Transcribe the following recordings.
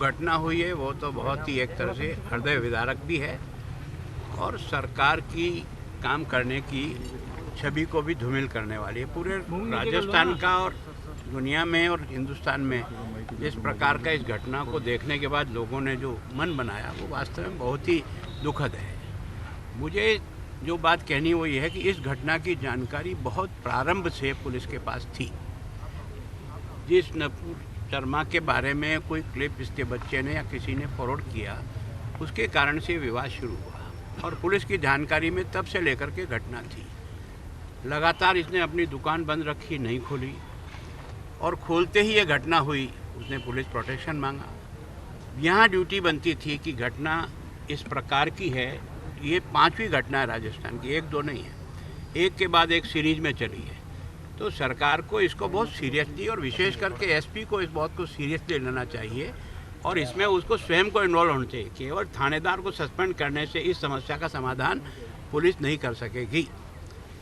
घटना हुई है वो तो बहुत ही एक तरह से हृदय विदारक भी है और सरकार की काम करने की छवि को भी धूमिल करने वाली है। पूरे राजस्थान का और दुनिया में और हिंदुस्तान में इस प्रकार का इस घटना को देखने के बाद लोगों ने जो मन बनाया वो वास्तव में बहुत ही दुखद है। मुझे जो बात कहनी वो ये है कि इस घटना की जानकारी बहुत प्रारंभ से पुलिस के पास थी। जिस नपुर शर्मा के बारे में कोई क्लिप इसके बच्चे ने या किसी ने फॉरवर्ड किया, उसके कारण से विवाद शुरू हुआ और पुलिस की जानकारी में तब से लेकर के घटना थी। लगातार इसने अपनी दुकान बंद रखी, नहीं खोली और खोलते ही ये घटना हुई, उसने पुलिस प्रोटेक्शन मांगा। यहाँ ड्यूटी बनती थी कि घटना इस प्रकार की है, ये 5वीं घटना है राजस्थान की, 1-2 नहीं है, एक के बाद एक सीरीज में चली है। तो सरकार को इसको बहुत सीरियसली और विशेष करके एसपी को इस बात को सीरियसली लेना चाहिए और इसमें उसको स्वयं को इन्वॉल्व होना चाहिए। केवल थानेदार को सस्पेंड करने से इस समस्या का समाधान पुलिस नहीं कर सकेगी।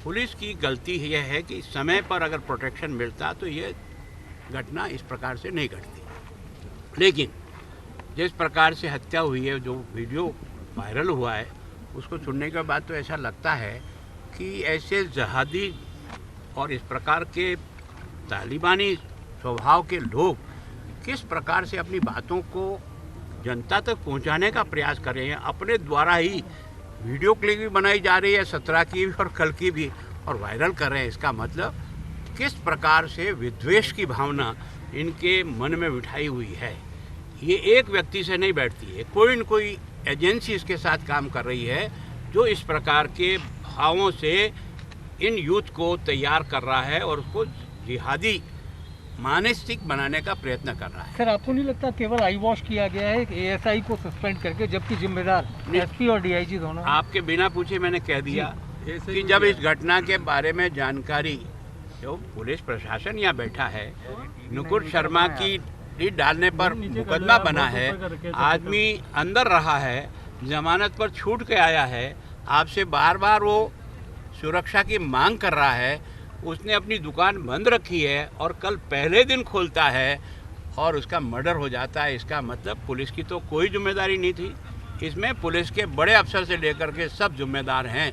पुलिस की गलती यह है कि समय पर अगर प्रोटेक्शन मिलता तो ये घटना इस प्रकार से नहीं घटती। लेकिन जिस प्रकार से हत्या हुई है, जो वीडियो वायरल हुआ है, उसको सुनने के बाद तो ऐसा लगता है कि ऐसे जहादी और इस प्रकार के तालिबानी स्वभाव के लोग किस प्रकार से अपनी बातों को जनता तक पहुंचाने का प्रयास कर रहे हैं। अपने द्वारा ही वीडियो क्लिप भी बनाई जा रही है, 17 की भी और कल की भी, और वायरल कर रहे हैं। इसका मतलब किस प्रकार से विद्वेष की भावना इनके मन में बिठाई हुई है। ये एक व्यक्ति से नहीं बैठती है, कोई न कोई एजेंसी इसके साथ काम कर रही है जो इस प्रकार के भावों से इन यूथ को तैयार कर रहा है और उसको जिहादी मानसिक बनाने का प्रयत्न कर रहा है। सर, आपको नहीं लगता केवल आई वॉश किया गया है एएसआई को सस्पेंड करके, जबकि जिम्मेदार एसपी और डीआईजी दोनों? आपके बिना पूछे मैंने कह दिया कि जब इस घटना के बारे में जानकारी जो पुलिस प्रशासन यहाँ बैठा है, नुपुर शर्मा की लीड डालने पर मुकदमा बना है, आदमी अंदर रहा है, जमानत पर छूट के आया है, आपसे बार बार वो सुरक्षा की मांग कर रहा है, उसने अपनी दुकान बंद रखी है और कल पहले दिन खोलता है और उसका मर्डर हो जाता है। इसका मतलब पुलिस की तो कोई जिम्मेदारी नहीं थी। इसमें पुलिस के बड़े अफसर से लेकर के सब जिम्मेदार हैं।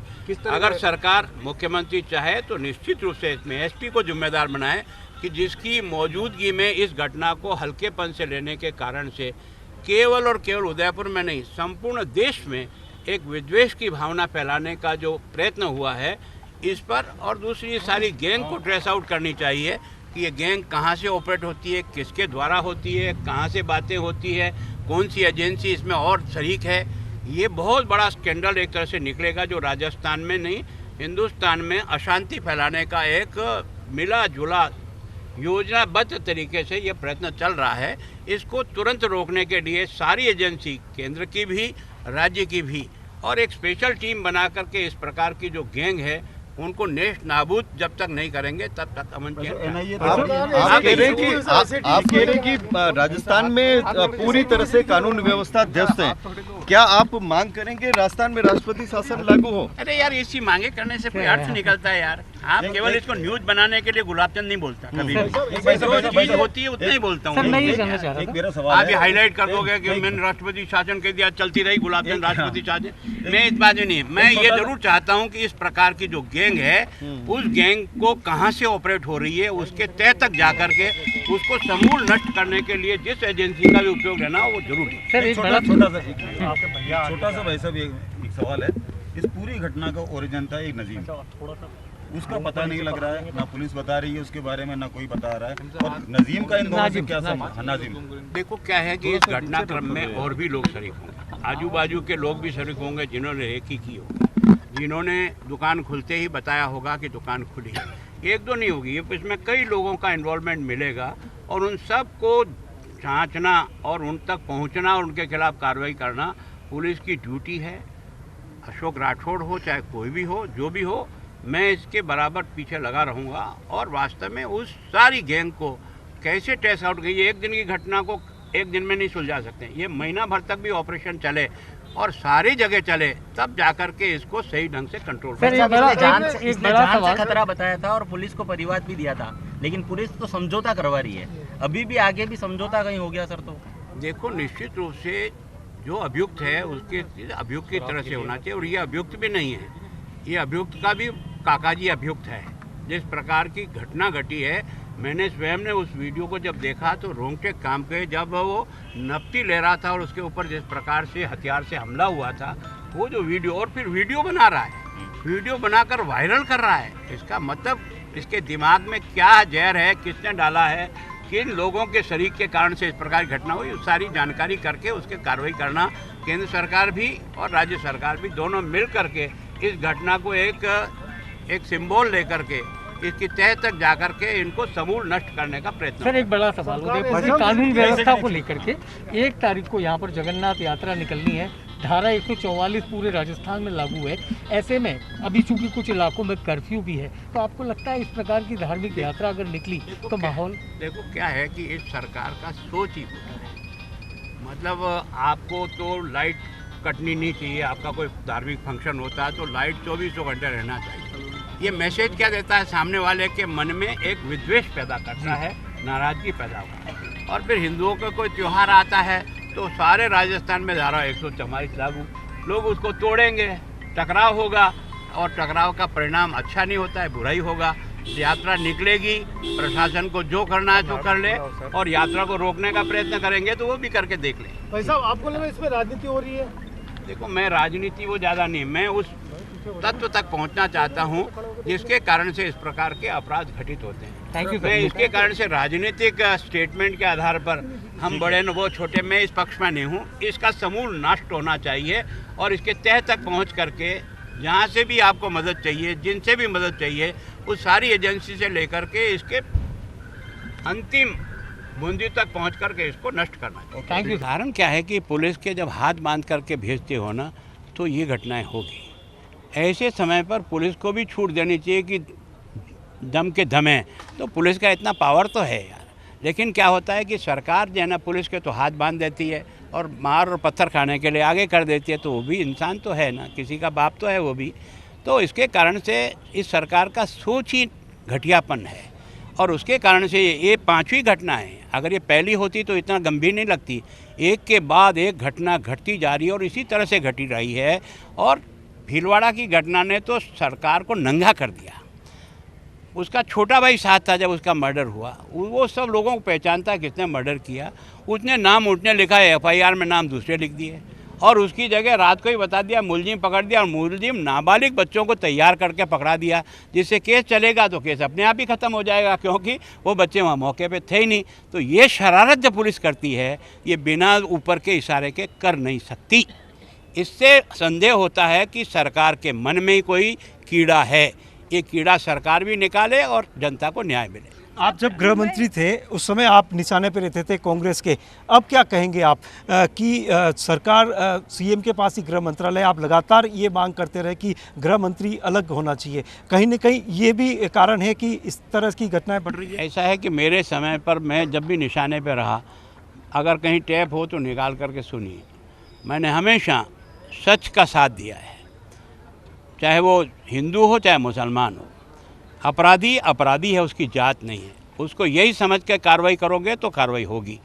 अगर सरकार, मुख्यमंत्री चाहे तो निश्चित रूप से इसमें एसपी को जिम्मेदार बनाए कि जिसकी मौजूदगी में इस घटना को हल्केपन से लेने के कारण से केवल और केवल उदयपुर में नहीं, संपूर्ण देश में एक विद्वेष की भावना फैलाने का जो प्रयत्न हुआ है, इस पर और दूसरी सारी गैंग को ट्रेस आउट करनी चाहिए कि ये गैंग कहाँ से ऑपरेट होती है, किसके द्वारा होती है, कहाँ से बातें होती है, कौन सी एजेंसी इसमें और शरीक है। ये बहुत बड़ा स्कैंडल एक तरह से निकलेगा जो राजस्थान में नहीं, हिंदुस्तान में अशांति फैलाने का एक मिला जुला योजनाबद्ध तरीके से ये प्रयत्न चल रहा है। इसको तुरंत रोकने के लिए सारी एजेंसी, केंद्र की भी, राज्य की भी, और एक स्पेशल टीम बना करके इस प्रकार की जो गैंग है उनको नेस्त नाबूद जब तक नहीं करेंगे तब तक अमन की। आप कह रहे हैं कि राजस्थान में पूरी तरह से कानून व्यवस्था ध्वस्त है, क्या आप मांग करेंगे राजस्थान में राष्ट्रपति शासन लागू हो? अरे यार, इसी मांगे करने से कोई अर्थ निकलता है यार। आप केवल इसको न्यूज बनाने के लिए गुलाबचंद नहीं बोलता, कभी भी चीज होती है उतना ही बोलता हूँ। आप ये हाईलाइट कर दोगे कि मैंने राष्ट्रपति शासन कह दिया, चलती रही गुलाबचंद राष्ट्रपति शासन। मैं इस बात में नहीं, मैं ये जरूर चाहता हूँ कि इस प्रकार की जो गैंग है, उस गैंग को कहां से ऑपरेट हो रही है उसके तह तक जाकर के उसको समूल नष्ट करने के लिए जिस एजेंसी का भी उपयोग लेना वो जरूरी है। छोटा सा भाई साहब एक सवाल है। इस पूरी घटना का ओरिजिन था एक नजीम, उसका पता नहीं लग रहा है, ना पुलिस बता रही है उसके बारे में, ना कोई बता रहा है। और नजीम का इन दोनों से क्या संबंध? नाजिम, देखो क्या है कि इस घटनाक्रम में और भी लोग शरीक होंगे, आजू बाजू के लोग भी शरीक होंगे जिन्होंने रेकी की होगी, जिन्होंने दुकान खुलते ही बताया होगा कि दुकान खुली है। 1-2 नहीं होगी, इसमें कई लोगों का इन्वॉल्वमेंट मिलेगा और उन सब को जांचना और उन तक पहुंचना और उनके खिलाफ कार्रवाई करना पुलिस की ड्यूटी है। अशोक राठौड़ हो चाहे कोई भी हो, जो भी हो, मैं इसके बराबर पीछे लगा रहूँगा और वास्तव में उस सारी गैंग को कैसे ट्रेस आउट की। एक दिन की घटना को एक दिन में नहीं सुलझा सकते, ये महीना भर तक भी ऑपरेशन चले और सारी जगह चले तब जाकर के इसको सही ढंग से कंट्रोल कर। इसने जान से खतरा बताया था और पुलिस को परिवाद भी दिया था, लेकिन पुलिस तो समझौता करवा रही है। अभी भी आगे भी समझौता कहीं हो गया सर तो देखो, निश्चित रूप से जो अभियुक्त है उसके अभियुक्त की तरह से होना चाहिए, और ये अभियुक्त भी नहीं है, ये अभियुक्त का भी काकाजी अभियुक्त है। जिस प्रकार की घटना घटी है, मैंने स्वयं ने उस वीडियो को जब देखा तो रोंगटे काम गए। जब वो नपती ले रहा था और उसके ऊपर जिस प्रकार से हथियार से हमला हुआ था, वो जो वीडियो, और फिर वीडियो बना रहा है, वीडियो बनाकर वायरल कर रहा है। इसका मतलब इसके दिमाग में क्या जहर है, किसने डाला है, किन लोगों के शरीक के कारण से इस प्रकार की घटना हुई, उस सारी जानकारी करके उसके कार्रवाई करना केंद्र सरकार भी और राज्य सरकार भी दोनों मिल करके इस घटना को एक सिंबल लेकर के इसकी तह तक जाकर के इनको समूल नष्ट करने का प्रयत्न। सर, एक बड़ा सवाल उदयपुर की कानून व्यवस्था को लेकर के 1 तारीख को यहाँ पर जगन्नाथ यात्रा निकलनी है, धारा 144 पूरे राजस्थान में लागू है। ऐसे में अभी चूंकि कुछ इलाकों में कर्फ्यू भी है, तो आपको लगता है इस प्रकार की धार्मिक यात्रा अगर निकली तो माहौल? देखो क्या है कि इस सरकार का सोच ही होता है, मतलब आपको तो लाइट कटनी नहीं चाहिए, आपका कोई धार्मिक फंक्शन होता है तो लाइट 24 घंटे रहना चाहिए। ये मैसेज क्या देता है, सामने वाले के मन में एक विद्वेष पैदा करता है, नाराजगी पैदा होता है। और फिर हिंदुओं का कोई त्यौहार आता है तो सारे राजस्थान में धारा 144 लागू, लोग उसको तोड़ेंगे, टकराव होगा, और टकराव का परिणाम अच्छा नहीं होता है, बुराई होगा। यात्रा निकलेगी, प्रशासन को जो करना है जो कर ले, और यात्रा को रोकने का प्रयत्न करेंगे तो वो भी करके देख लें। भाई साहब, आपको लगा इसमें राजनीति हो रही है? देखो, मैं राजनीति वो ज़्यादा नहीं, मैं उस तत्व तक पहुंचना चाहता हूं जिसके कारण से इस प्रकार के अपराध घटित होते हैं। Thank you. मैं इसके कारण से राजनीतिक स्टेटमेंट के आधार पर हम बड़े न वो छोटे, मैं इस पक्ष में नहीं हूं। इसका समूल नष्ट होना चाहिए, और इसके तह तक पहुंच करके जहां से भी आपको मदद चाहिए, जिनसे भी मदद चाहिए, उस सारी एजेंसी से लेकर के इसके अंतिम बूंदी तक पहुंच करके इसको नष्ट करना चाहिए। Thank you. कारण क्या है कि पुलिस के जब हाथ बांध करके भेजते हो ना, तो ये घटनाएं होगी। ऐसे समय पर पुलिस को भी छूट देनी चाहिए कि दम के दम है, तो पुलिस का इतना पावर तो है यार। लेकिन क्या होता है कि सरकार जो है ना, पुलिस के तो हाथ बांध देती है और मार और पत्थर खाने के लिए आगे कर देती है, तो वो भी इंसान तो है ना, किसी का बाप तो है वो भी। तो इसके कारण से इस सरकार का सोच ही घटियापन है, और उसके कारण से ये 5वीं घटना है। अगर ये पहली होती तो इतना गंभीर नहीं लगती, एक के बाद एक घटना घटती जा रही है, और इसी तरह से घटी रही है। और भीलवाड़ा की घटना ने तो सरकार को नंगा कर दिया। उसका छोटा भाई साथ था जब उसका मर्डर हुआ, वो सब लोगों को पहचानता है किसने मर्डर किया, उसने नाम उठने लिखा है, FIR में नाम दूसरे लिख दिए, और उसकी जगह रात को ही बता दिया, मुलजिम पकड़ दिया, और मुलजिम नाबालिग बच्चों को तैयार करके पकड़ा दिया, जिससे केस चलेगा तो केस अपने आप ही ख़त्म हो जाएगा, क्योंकि वो बच्चे वहाँ मौके पे थे ही नहीं। तो ये शरारत जब पुलिस करती है, ये बिना ऊपर के इशारे के कर नहीं सकती। इससे संदेह होता है कि सरकार के मन में ही कोई कीड़ा है, ये कीड़ा सरकार भी निकाले और जनता को न्याय मिले। आप जब गृह मंत्री थे उस समय आप निशाने पर रहते थे कांग्रेस के, अब क्या कहेंगे आप कि सरकार CM के पास ही गृह मंत्रालय, आप लगातार ये मांग करते रहे कि गृह मंत्री अलग होना चाहिए, कहीं न कहीं ये भी कारण है कि इस तरह की घटनाएं बढ़ रही है? ऐसा है कि मेरे समय पर मैं जब भी निशाने पर रहा, अगर कहीं टैप हो तो निकाल करके सुनिए, मैंने हमेशा सच का साथ दिया है, चाहे वो हिंदू हो चाहे मुसलमान हो। अपराधी अपराधी है, उसकी जात नहीं है, उसको यही समझ के कार्रवाई करोगे तो कार्रवाई होगी।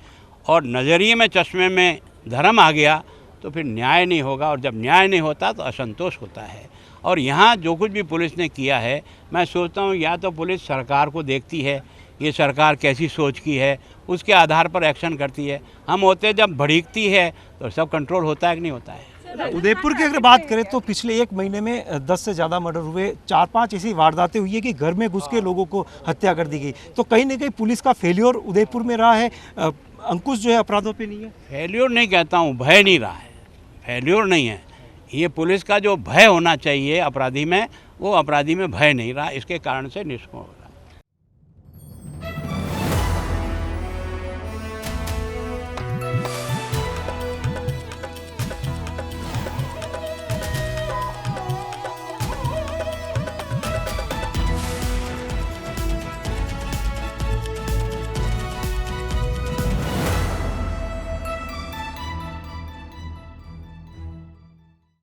और नज़रिए में, चश्मे में धर्म आ गया तो फिर न्याय नहीं होगा, और जब न्याय नहीं होता तो असंतोष होता है। और यहाँ जो कुछ भी पुलिस ने किया है, मैं सोचता हूँ या तो पुलिस सरकार को देखती है, ये सरकार कैसी सोच की है, उसके आधार पर एक्शन करती है। हम होते जब भड़कती है तो सब कंट्रोल होता है कि नहीं होता है। उदयपुर की अगर बात करें तो पिछले 1 महीने में 10 से ज़्यादा मर्डर हुए, 4-5 ऐसी वारदातें हुई है कि घर में घुस के लोगों को हत्या कर दी गई। तो कहीं ना कहीं पुलिस का फेल्योर उदयपुर में रहा है, अंकुश जो है अपराधों पे नहीं है। फेल्योर नहीं कहता हूँ, भय नहीं रहा है, फेल्योर नहीं है। ये पुलिस का जो भय होना चाहिए अपराधी में, वो अपराधी में भय नहीं रहा, इसके कारण से निष्फल